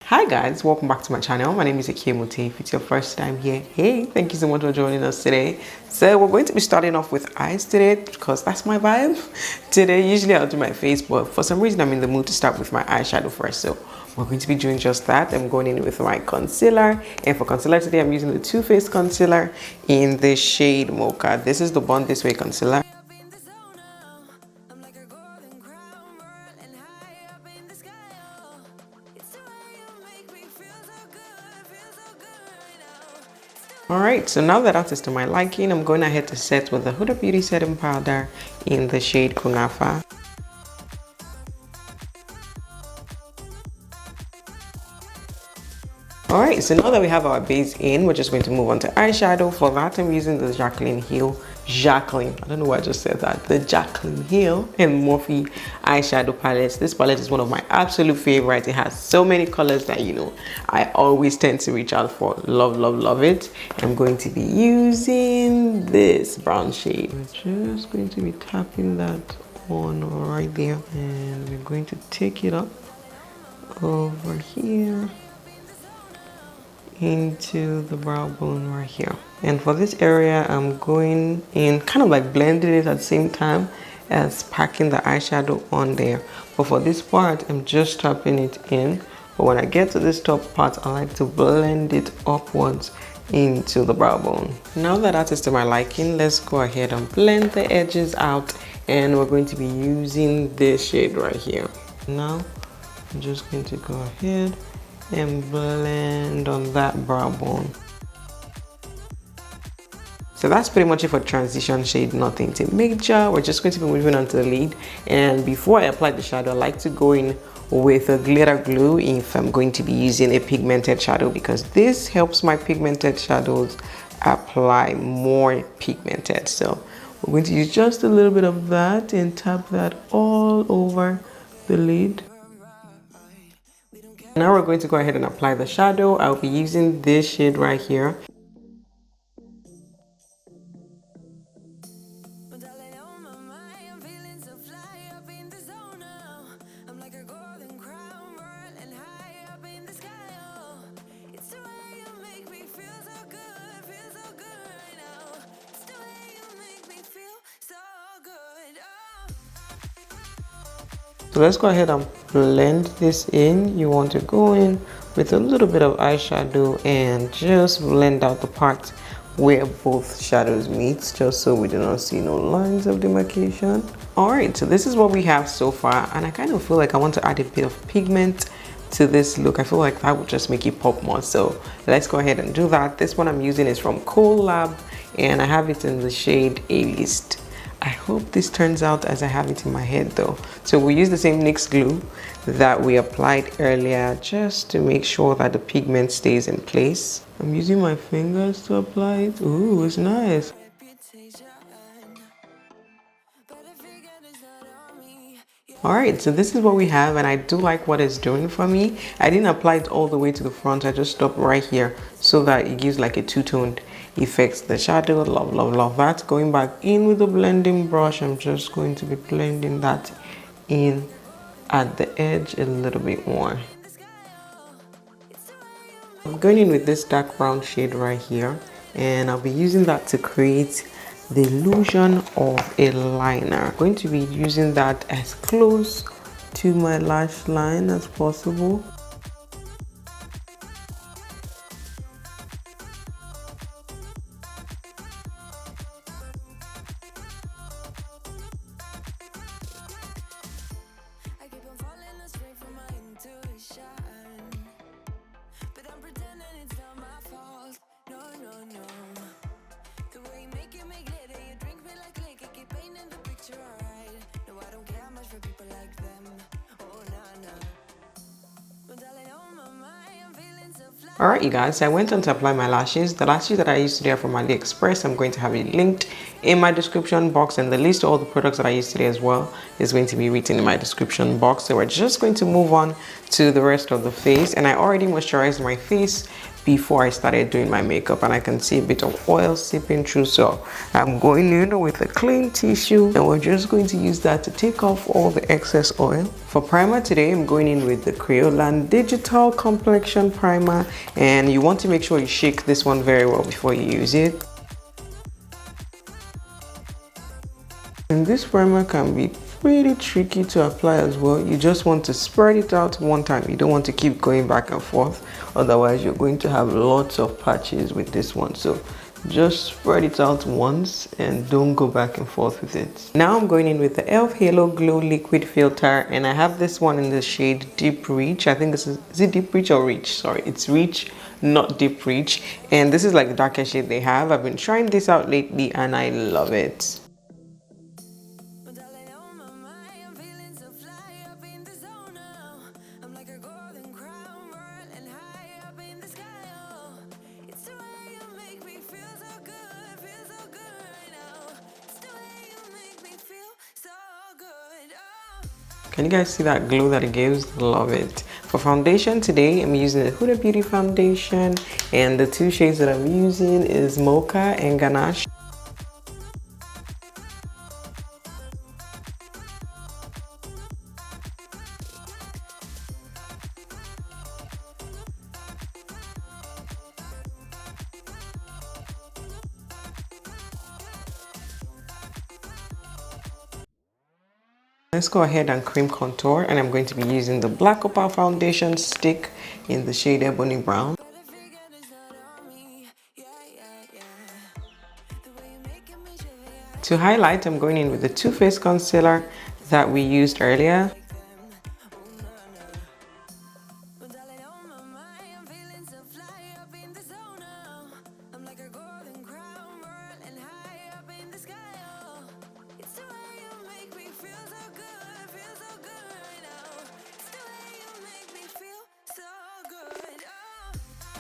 Hi guys, welcome back to my channel. My name is Okemute. If it's your first time here, hey, thank you so much for joining us today. So we're going to be starting off with eyes today because that's my vibe. Today, usually I'll do my face, but for some reason I'm in the mood to start with my eyeshadow first. So we're going to be doing just that. I'm going in with my concealer, and for concealer today I'm using the Too Faced concealer in the shade Mocha. This is the Born This Way concealer. Alright, so now that is to my liking, I'm going ahead to set with the Huda Beauty setting powder in the shade Kunafa. Alright, so now that we have our base in, we're just going to move on to eyeshadow. For that, I'm using the Jaclyn, I don't know why I just said that. The Jaclyn and Morphe eyeshadow palettes. This palette is one of my absolute favorites. It has so many colors that, I always tend to reach out for. Love, love, love it. I'm going to be using this brown shade. We're just going to be tapping that on right there. And we're going to take it up over here into the brow bone right here. And for this area, I'm going in kind of like blending it at the same time as packing the eyeshadow on there. But for this part, I'm just tapping it in. But when I get to this top part, I like to blend it upwards into the brow bone. Now that is to my liking, let's go ahead and blend the edges out. And we're going to be using this shade right here. Now, I'm just going to go ahead and blend on that brow bone. So that's pretty much it for transition shade, nothing too major. We're just going to be moving on to the lid. And before I apply the shadow, I like to go in with a glitter glue if I'm going to be using a pigmented shadow, because this helps my pigmented shadows apply more pigmented. So we're going to use just a little bit of that and tap that all over the lid. Now we're going to go ahead and apply the shadow. I'll be using this shade right here. So let's go ahead and blend this in. You want to go in with a little bit of eyeshadow and just blend out the part where both shadows meet, just so we do not see no lines of demarcation. Alright, so this is what we have so far, and I kind of feel like I want to add a bit of pigment to this look. I feel like that would just make it pop more, so let's go ahead and do that. This one I'm using is from Kryolan, and I have it in the shade A-List. I hope this turns out as I have it in my head though. So we use the same NYX glue that we applied earlier just to make sure that the pigment stays in place. I'm using my fingers to apply it. Ooh, it's nice. Alright, so this is what we have, and I do like what it's doing for me. I didn't apply it all the way to the front. I just stopped right here so that it gives like a two-toned effect. The shadow, love, love, love that. Going back in with the blending brush, I'm just going to be blending that in at the edge a little bit more. I'm going in with this dark brown shade right here, and I'll be using that to create the illusion of a liner. I'm going to be using that as close to my lash line as possible. Alright you guys, so I went on to apply my lashes. The lashes that I used today are from AliExpress. I'm going to have it linked in my description box, and the list of all the products that I used today as well is going to be written in my description box. So we're just going to move on to the rest of the face, and I already moisturized my face before I started doing my makeup, and I can see a bit of oil seeping through, so I'm going in with a clean tissue and we're just going to use that to take off all the excess oil. For primer today, I'm going in with the Kryolan Digital Complexion Primer, and you want to make sure you shake this one very well before you use it. And this primer can be pretty tricky to apply as well. You just want to spread it out one time. You don't want to keep going back and forth, otherwise you're going to have lots of patches with this one. So just spread it out once and don't go back and forth with it. Now I'm going in with the e.l.f. Halo Glow Liquid Filter, and I have this one in the shade Deep Reach. I think this is it Deep Reach or Reach? Sorry, it's Reach, not Deep Reach. And this is like the darkest shade they have. I've been trying this out lately and I love it. Can you guys see that glow that it gives? Love it. For foundation today, I'm using the Huda Beauty foundation, and the two shades that I'm using is Mocha and Ganache. Let's go ahead and cream contour, and I'm going to be using the Black Opal foundation stick in the shade Ebony Brown. To highlight, I'm going in with the Too Faced concealer that we used earlier.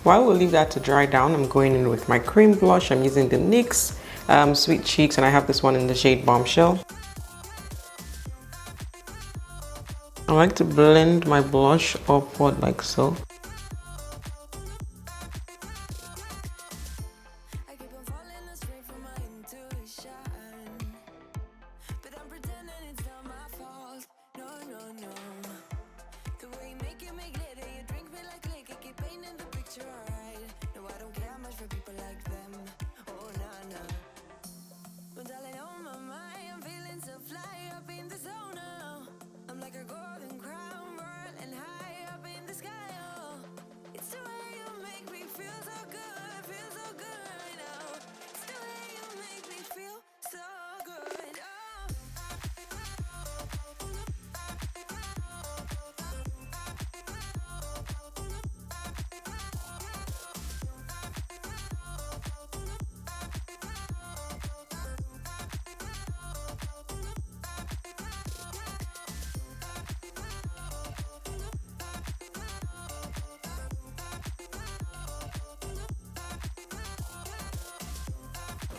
While we'll leave that to dry down, I'm going in with my cream blush. I'm using the NYX Sweet Cheeks, and I have this one in the shade Bombshell. I like to blend my blush upward like so.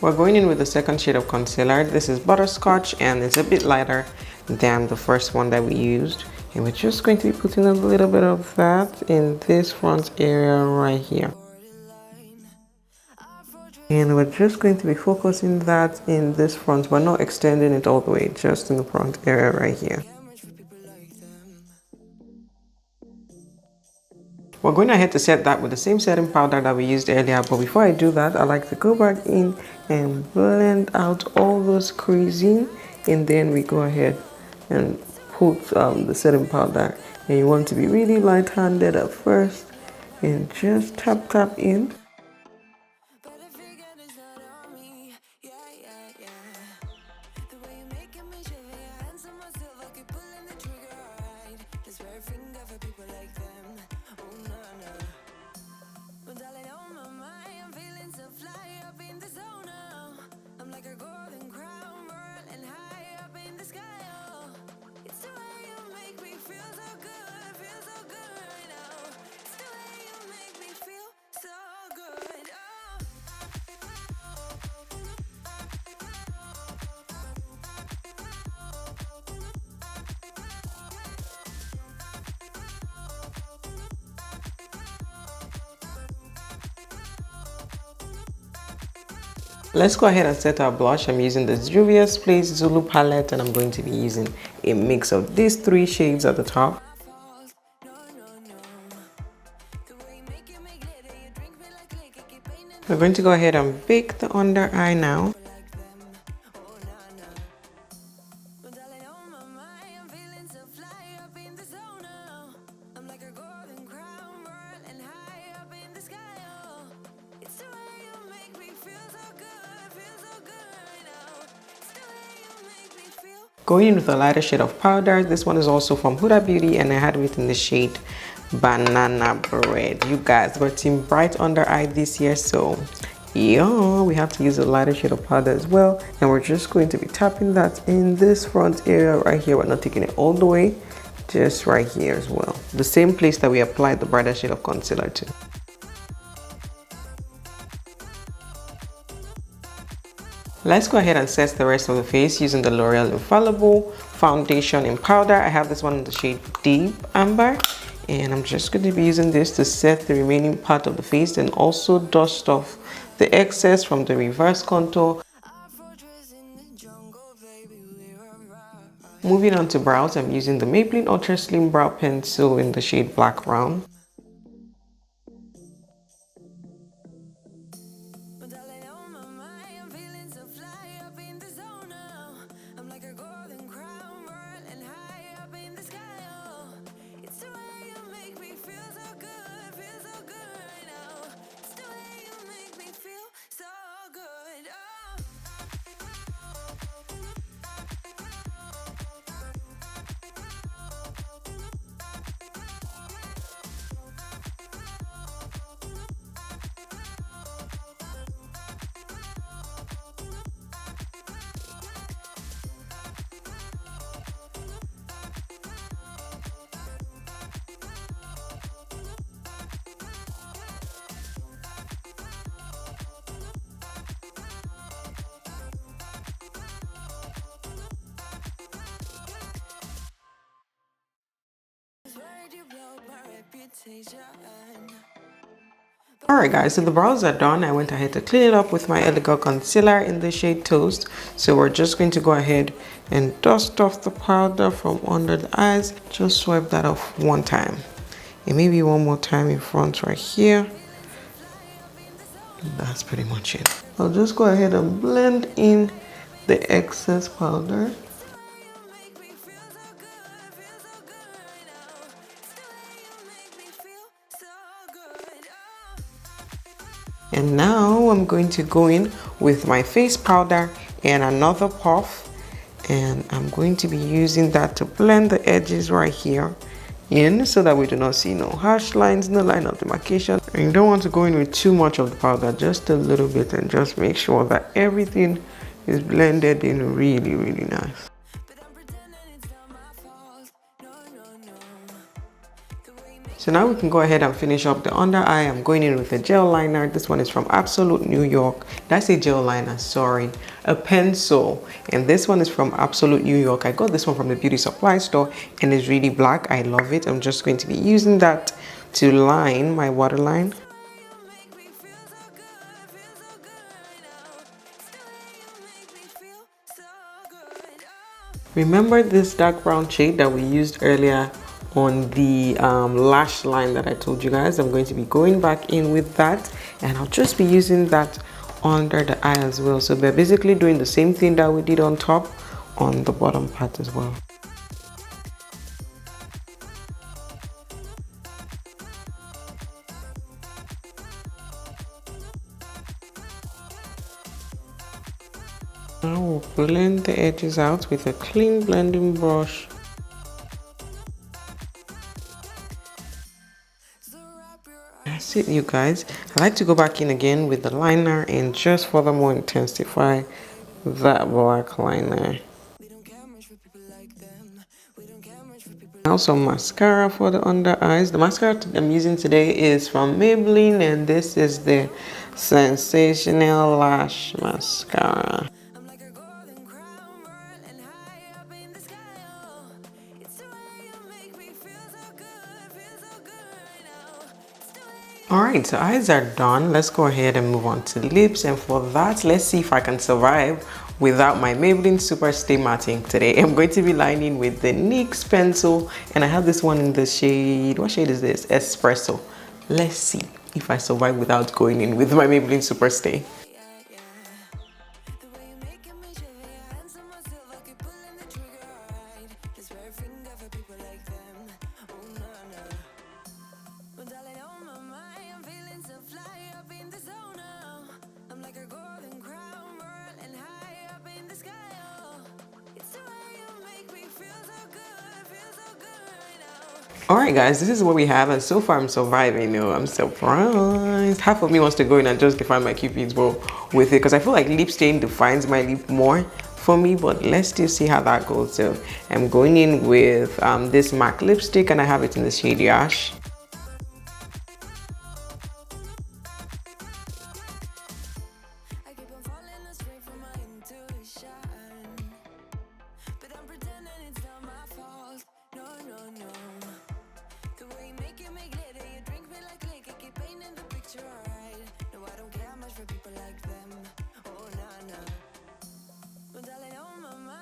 We're going in with the second shade of concealer. This is Butterscotch, and it's a bit lighter than the first one that we used. And we're just going to be putting a little bit of that in this front area right here. And we're just going to be focusing that in this front. We're not extending it all the way, just in the front area right here. We're going ahead to set that with the same setting powder that we used earlier, but before I do that, I like to go back in and blend out all those creasing, and then we go ahead and put the setting powder. And you want to be really light-handed at first and just tap in. Let's go ahead and set our blush. I'm using the Juvia Place Zulu palette, and I'm going to be using a mix of these 3 shades at the top. We're going to go ahead and bake the under eye now. Going in with a lighter shade of powder. This one is also from Huda Beauty, and I had it in the shade Banana Bread. You guys got team bright under eye this year, so yeah, we have to use a lighter shade of powder as well. And we're just going to be tapping that in this front area right here. We're not taking it all the way, just right here as well. The same place that we applied the brighter shade of concealer to. Let's go ahead and set the rest of the face using the L'Oreal Infallible foundation in powder. I have this one in the shade Deep Amber, and I'm just going to be using this to set the remaining part of the face and also dust off the excess from the reverse contour. Moving on to brows, I'm using the Maybelline Ultra Slim Brow Pencil in the shade Black Brown. Alright guys, so the brows are done. I went ahead to clean it up with my Elegant concealer in the shade Toast. So we're just going to go ahead and dust off the powder from under the eyes. Just swipe that off one time. And maybe one more time in front right here. That's pretty much it. I'll just go ahead and blend in the excess powder. And now I'm going to go in with my face powder and another puff, and I'm going to be using that to blend the edges right here in so that we do not see no harsh lines, no line of demarcation. And you don't want to go in with too much of the powder, just a little bit, and just make sure that everything is blended in really, really nice. So now we can go ahead and finish up the under eye. I'm going in with a gel liner. This one is from Absolute New York. Did I say gel liner? Sorry. A pencil. And this one is from Absolute New York. I got this one from the beauty supply store and it's really black. I love it. I'm just going to be using that to line my waterline. Remember this dark brown shade that we used earlier on the lash line that I told you guys? I'm going to be going back in with that, and I'll just be using that under the eye as well. So we're basically doing the same thing that we did on top on the bottom part as well. Now we'll blend the edges out with a clean blending brush. That's it, you guys. I like to go back in again with the liner and just furthermore intensify that black liner. Now some mascara for the under eyes. The mascara I'm using today is from Maybelline, and this is the Sensational Lash Mascara. Alright, so eyes are done. Let's go ahead and move on to lips. And for that, let's see if I can survive without my Maybelline Superstay Matte Ink today. I'm going to be lining with the NYX pencil. And I have this one in the shade, what shade is this? Espresso. Let's see if I survive without going in with my Maybelline Superstay. Alright guys, this is what we have, and so far I'm surviving. You know, I'm surprised. Half of me wants to go in and just define my Cupid's bow with it, because I feel like lip stain defines my lip more for me, but let's still see how that goes. So I'm going in with this MAC lipstick, and I have it in the shade Yash.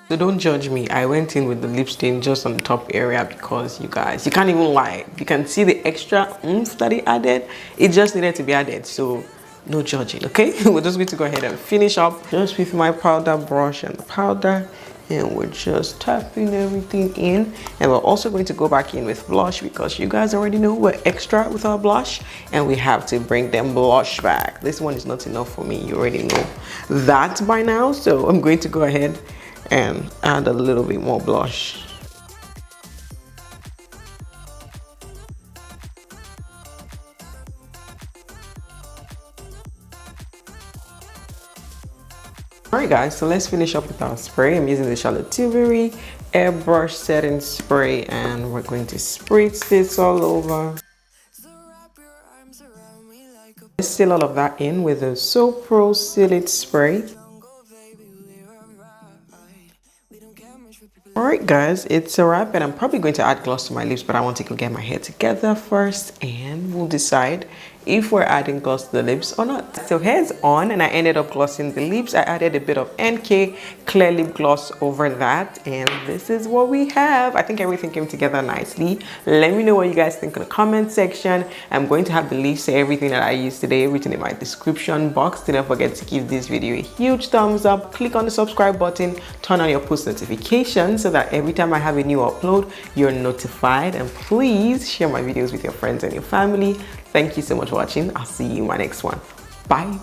So don't judge me. I went in with the lip stain just on the top area because you guys, you can't even lie. You can see the extra oomph that it added. It just needed to be added. So no judging, okay? We're just going to go ahead and finish up just with my powder brush and the powder. And we're just tapping everything in. And we're also going to go back in with blush because you guys already know we're extra with our blush. And we have to bring them blush back. This one is not enough for me. You already know that by now. So I'm going to go ahead and add a little bit more blush. Alright guys, so let's finish up with our spray. I'm using the Charlotte Tilbury airbrush setting spray, and we're going to spritz this all over. Let's seal all of that in with the So Pro Seal It spray. Alright guys, it's a wrap, and I'm probably going to add gloss to my lips, but I want to get my hair together first and we'll decide if we're adding gloss to the lips or not. So hair's on, and I ended up glossing the lips. I added a bit of NK clear lip gloss over that, and this is what we have. I think everything came together nicely. Let me know what you guys think in the comment section. I'm going to have the links to everything that I used today written in my description box. Do not forget to give this video a huge thumbs up. Click on the subscribe button, turn on your post notifications so that every time I have a new upload, you're notified. And please share my videos with your friends and your family. Thank you so much for watching. I'll see you in my next one. Bye.